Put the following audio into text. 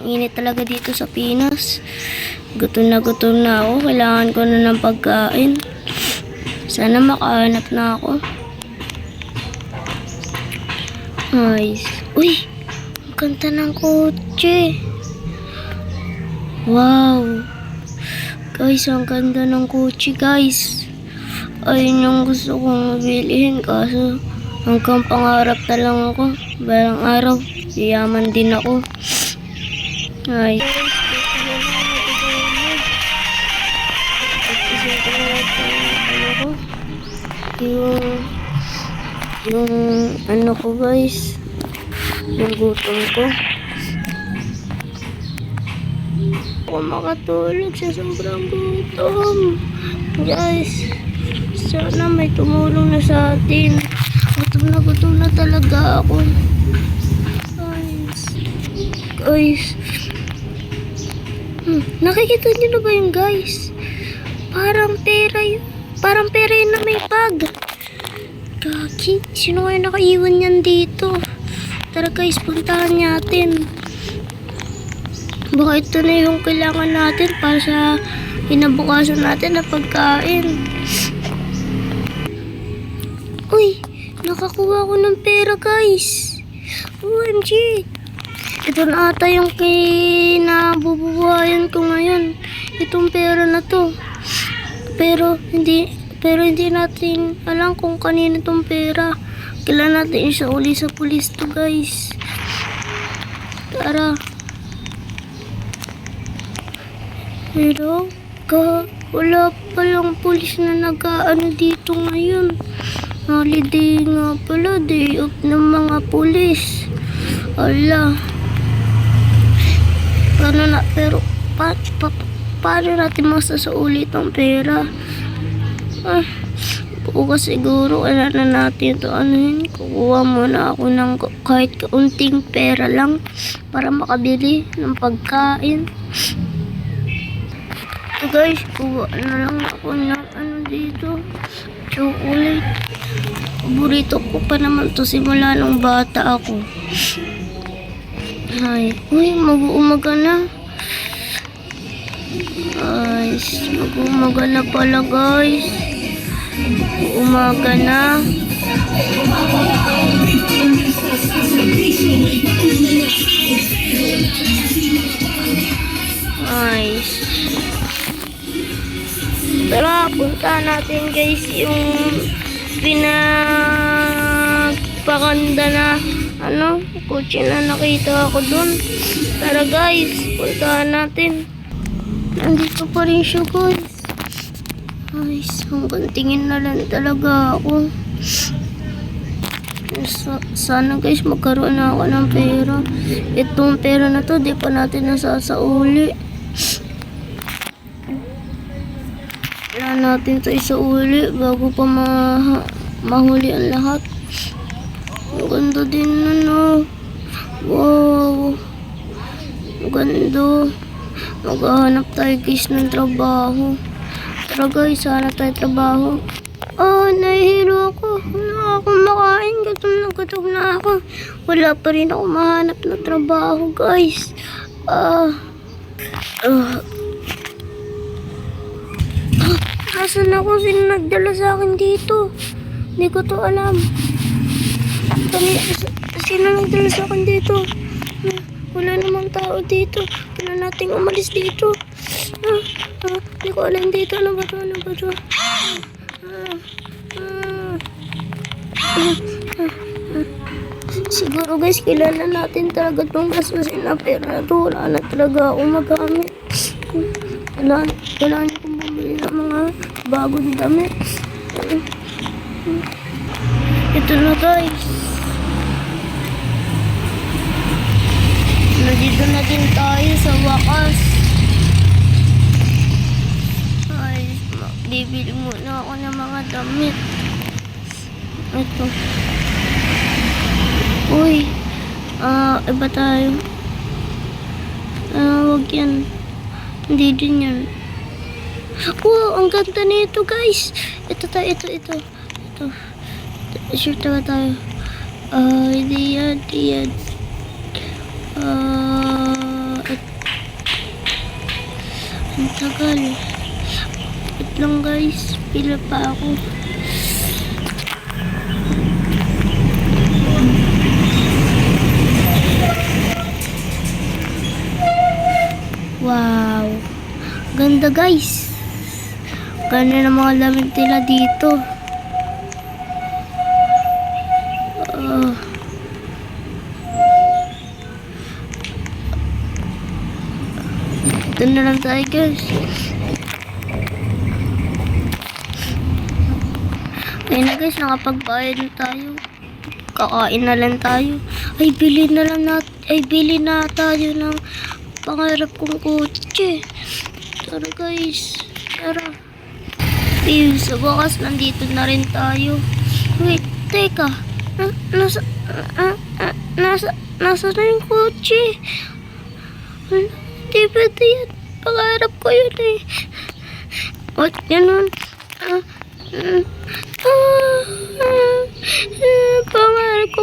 init talaga dito sa Pinas. Gutom na ako. Kailangan ko na ng pagkain. Sana makahanap na ako. Nice. Uy! Ang ganda ng kotse. Wow! Guys, ang ganda ng kotse, guys. Ayun yung gusto kong mabilihin. Kaso, hanggang pangarap na lang ako. Balang araw, yaman din ako. Ay. Yung ano ko, guys. Yung gutom ko. Ako makatulog sa sobrang gutom. Guys, sana may tumulong na sa atin. Gutom na talaga ako. Guys. Nakikita niyo na ba yung guys? Parang pera yun. Parang pera yun na may bag. Gagi, sino kaya nakaiwan yan dito? Tara guys, puntahan natin. Baka ito na yung kailangan natin para sa kinabukasan natin na pagkain. Uy, nakakuha ko ng pera guys. OMG. Ito na ata yung kinabubuhayan ko ngayon. Itong pera na to. Pero hindi natin alam kung kanino itong pera. Kailangan natin isa uli sa pulis to guys. Tara. Pero wala palang pulis na nag-aano dito ngayon. Holiday nga pala, day off ng mga pulis. Ala. Paano natin masasauli itong pera? Bukas siguro kailangan natin ito anuhin. Kukuha muna ako ng kahit kaunting pera lang para makabili ng pagkain. So guys, kuha na lang ako ng ano dito, chocolate. Paborito ko pa naman to simula nung bata ako. Ay, uy, mag-uumaga na. Guys, mag-uumaga na pala guys. Umaga na. Nice. Tara, punta natin guys yung pinagpakanda na ano, kotse na nakita ako dun. Tara guys, puntahan natin. Nandito pa rin siya guys. Guys, hanggang tingin na lang talaga ako. Sana guys magkaroon na ako ng pera. Itong pera na to, di pa natin nasasauli. Kailangan natin ito isauli bago pa mahuli ang lahat. Ang ganda din ano. Wow. Ang ganda. Maghahanap tayo guys ng trabaho. Tara guys, hanap tayo trabaho. Nahihilo ako. Wala akong makain. Gutom na ako. Wala pa rin ako mahanap na trabaho guys. Nasaan ako? Sino nagdala sa akin dito? Hindi ko to alam. Sino nagdala sa akin dito? Wala namang tao dito. Kailangan nating umalis dito. Hindi ko alam dito. Ano ba to? Siguro guys, kilala natin talaga itong gastusin na pera na to. Wala na talaga akong magamit. Kailangan kong bumili ng mga bagong damit. Ito na guys. Nandito na din tayo sa wakas. Ay, bibili muna ako ng mga damit. Ito. Uy, iba tayo. Wag yan. Hindi din yan. Wow, ang ganda nito guys. Ito. Sure tayo. Di yan. Tagal. Wait lang guys. Pila pa ako. Wow. Ganda guys. Ganda ng mga damit nila dito. Ito na lang tayo guys. Ayun na guys, nakapagbayad na tayo. Kakain na lang tayo. Ay, bili na tayo ng pangarap kong kotse. Tara guys. Tara. Ayun, sa wakas nandito na rin tayo. Wait, teka. Nasa na yung kotse? Di pwede yan. Pangarap ko yun eh. What ganun? Pangarap ko